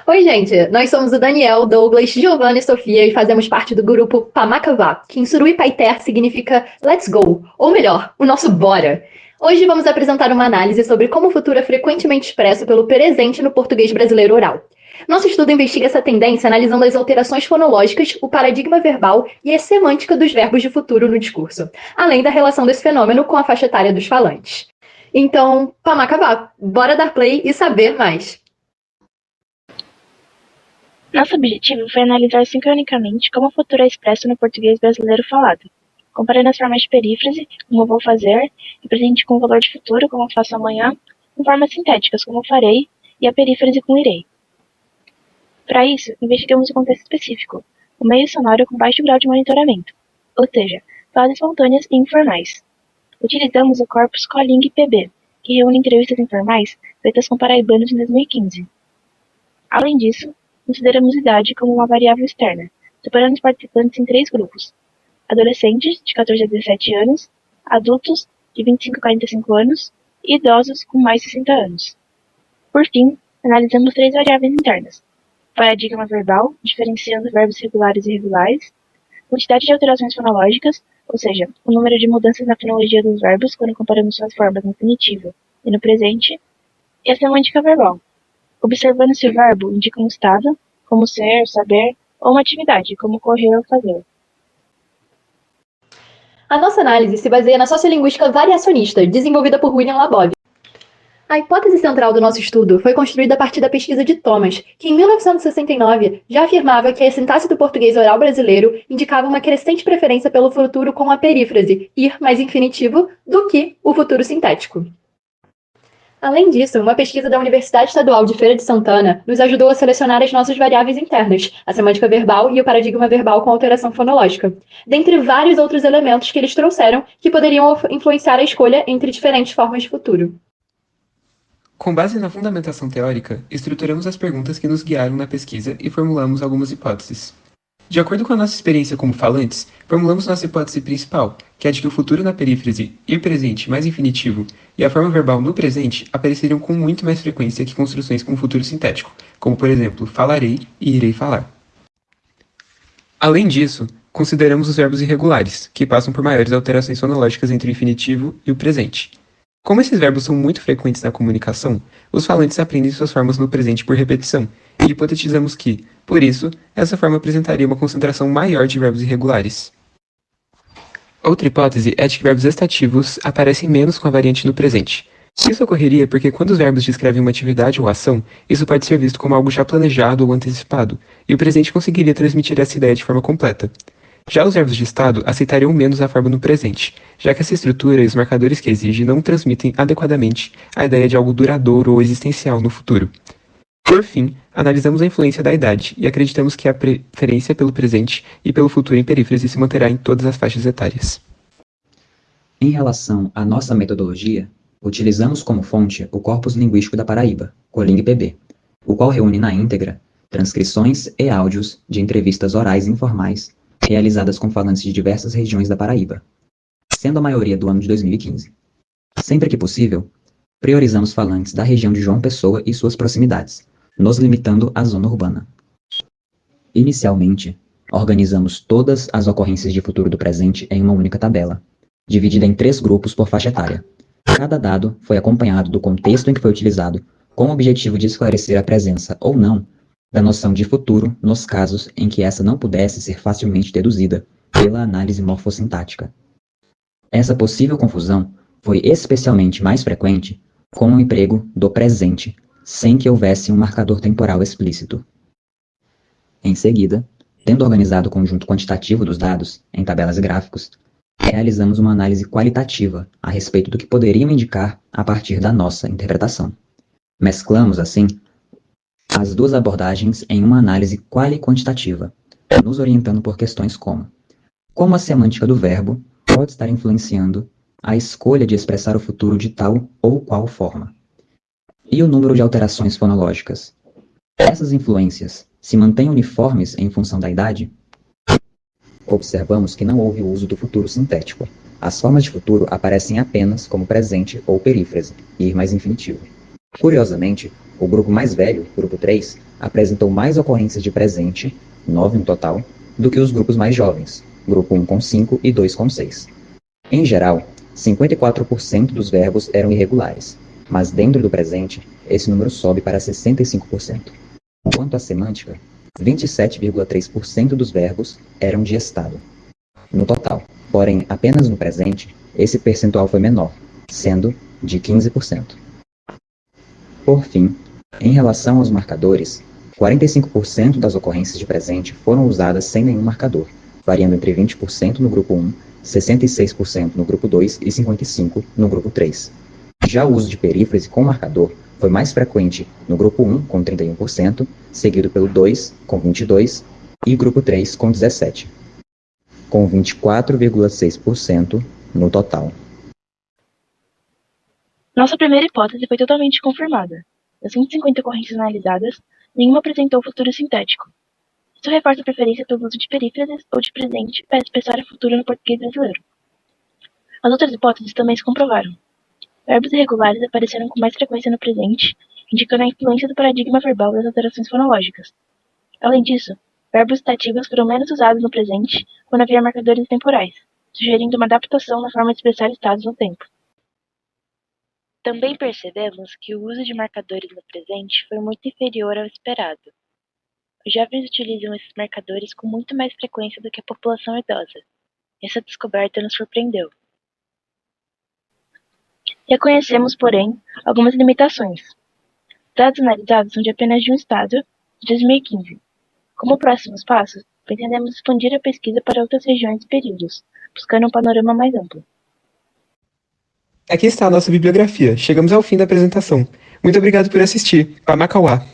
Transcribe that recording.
Oi, gente! Nós somos o Daniel, Douglas, Giovanna e Sofia e fazemos parte do grupo Pamacavá, que em Suruí Paiter significa Let's Go, ou melhor, o nosso bora. Hoje vamos apresentar uma análise sobre como o futuro é frequentemente expresso pelo presente no português brasileiro oral. Nosso estudo investiga essa tendência analisando as alterações fonológicas, o paradigma verbal e a semântica dos verbos de futuro no discurso, além da relação desse fenômeno com a faixa etária dos falantes. Então, Pamacavá, bora dar play e saber mais! Nosso objetivo foi analisar sincronicamente como o futuro é expresso no português brasileiro falado, comparando as formas de perífrase, como vou fazer, e presente com o valor de futuro, como faço amanhã, com formas sintéticas, como farei, e a perífrase com irei. Para isso, investigamos o contexto específico, o meio sonoro com baixo grau de monitoramento, ou seja, falas espontâneas e informais. Utilizamos o corpus Coling PB, que reúne entrevistas informais feitas com paraibanos em 2015. Além disso, consideramos idade como uma variável externa, separando os participantes em 3 grupos: adolescentes, de 14 a 17 anos, adultos, de 25 a 45 anos, e idosos com mais de 60 anos. Por fim, analisamos 3 variáveis internas: paradigma verbal, diferenciando verbos regulares e irregulares, quantidade de alterações fonológicas, ou seja, o número de mudanças na fonologia dos verbos quando comparamos suas formas no infinitivo e no presente, e a semântica verbal, observando se o verbo indica um estado, como ser, saber, ou uma atividade, como correr ou fazer. A nossa análise se baseia na sociolinguística variacionista, desenvolvida por William Labov. A hipótese central do nosso estudo foi construída a partir da pesquisa de Thomas, que em 1969 já afirmava que a sintaxe do português oral brasileiro indicava uma crescente preferência pelo futuro com a perífrase, ir mais infinitivo, do que o futuro sintético. Além disso, uma pesquisa da Universidade Estadual de Feira de Santana nos ajudou a selecionar as nossas variáveis internas, a semântica verbal e o paradigma verbal com alteração fonológica, dentre vários outros elementos que eles trouxeram que poderiam influenciar a escolha entre diferentes formas de futuro. Com base na fundamentação teórica, estruturamos as perguntas que nos guiaram na pesquisa e formulamos algumas hipóteses. De acordo com a nossa experiência como falantes, formulamos nossa hipótese principal, que é de que o futuro na perífrase ir presente mais infinitivo e a forma verbal no presente apareceriam com muito mais frequência que construções com futuro sintético, como por exemplo, falarei e irei falar. Além disso, consideramos os verbos irregulares, que passam por maiores alterações fonológicas entre o infinitivo e o presente. Como esses verbos são muito frequentes na comunicação, os falantes aprendem suas formas no presente por repetição, e hipotetizamos que, por isso, essa forma apresentaria uma concentração maior de verbos irregulares. Outra hipótese é de que verbos estativos aparecem menos com a variante no presente. Isso ocorreria porque quando os verbos descrevem uma atividade ou ação, isso pode ser visto como algo já planejado ou antecipado, e o presente conseguiria transmitir essa ideia de forma completa. Já os verbos de estado aceitariam menos a forma no presente, já que essa estrutura e os marcadores que exige não transmitem adequadamente a ideia de algo duradouro ou existencial no futuro. Por fim, analisamos a influência da idade e acreditamos que a preferência pelo presente e pelo futuro em perífrase se manterá em todas as faixas etárias. Em relação à nossa metodologia, utilizamos como fonte o corpus linguístico da Paraíba, Coling PB, o qual reúne na íntegra transcrições e áudios de entrevistas orais informais realizadas com falantes de diversas regiões da Paraíba, sendo a maioria do ano de 2015. Sempre que possível, priorizamos falantes da região de João Pessoa e suas proximidades, nos limitando à zona urbana. Inicialmente, organizamos todas as ocorrências de futuro do presente em uma única tabela, dividida em 3 grupos por faixa etária. Cada dado foi acompanhado do contexto em que foi utilizado, com o objetivo de esclarecer a presença ou não da noção de futuro nos casos em que essa não pudesse ser facilmente deduzida pela análise morfossintática. Essa possível confusão foi especialmente mais frequente com o emprego do presente, sem que houvesse um marcador temporal explícito. Em seguida, tendo organizado o conjunto quantitativo dos dados em tabelas e gráficos, realizamos uma análise qualitativa a respeito do que poderiam indicar a partir da nossa interpretação. Mesclamos, assim, as 2 abordagens em uma análise quali-quantitativa, nos orientando por questões como a semântica do verbo pode estar influenciando a escolha de expressar o futuro de tal ou qual forma, e o número de alterações fonológicas. Essas influências se mantêm uniformes em função da idade? Observamos que não houve o uso do futuro sintético. As formas de futuro aparecem apenas como presente ou perífrase, ir mais infinitivo. Curiosamente, o grupo mais velho, grupo 3, apresentou mais ocorrências de presente, 9 no total, do que os grupos mais jovens, grupo 1 com 5 e 2 com 6. Em geral, 54% dos verbos eram irregulares, mas dentro do presente, esse número sobe para 65%. Quanto à semântica, 27,3% dos verbos eram de estado. No total, porém, apenas no presente, esse percentual foi menor, sendo de 15%. Por fim, em relação aos marcadores, 45% das ocorrências de presente foram usadas sem nenhum marcador, variando entre 20% no grupo 1, 66% no grupo 2 e 55% no grupo 3. Já o uso de perífrase com marcador foi mais frequente no grupo 1, com 31%, seguido pelo 2, com 22%, e grupo 3, com 17%, com 24,6% no total. Nossa primeira hipótese foi totalmente confirmada. Das 150 ocorrências analisadas, nenhuma apresentou futuro sintético. Isso reforça a preferência pelo uso de perífrases ou de presente para expressar o futuro no português brasileiro. As outras hipóteses também se comprovaram. Verbos irregulares apareceram com mais frequência no presente, indicando a influência do paradigma verbal das alterações fonológicas. Além disso, verbos estativos foram menos usados no presente quando havia marcadores temporais, sugerindo uma adaptação na forma de expressar estados no tempo. Também percebemos que o uso de marcadores no presente foi muito inferior ao esperado. Os jovens utilizam esses marcadores com muito mais frequência do que a população idosa. Essa descoberta nos surpreendeu. Reconhecemos, porém, algumas limitações. Os dados analisados são de apenas de um estado, de 2015. Como próximos passos, pretendemos expandir a pesquisa para outras regiões e períodos, buscando um panorama mais amplo. Aqui está a nossa bibliografia. Chegamos ao fim da apresentação. Muito obrigado por assistir. Pamacauá.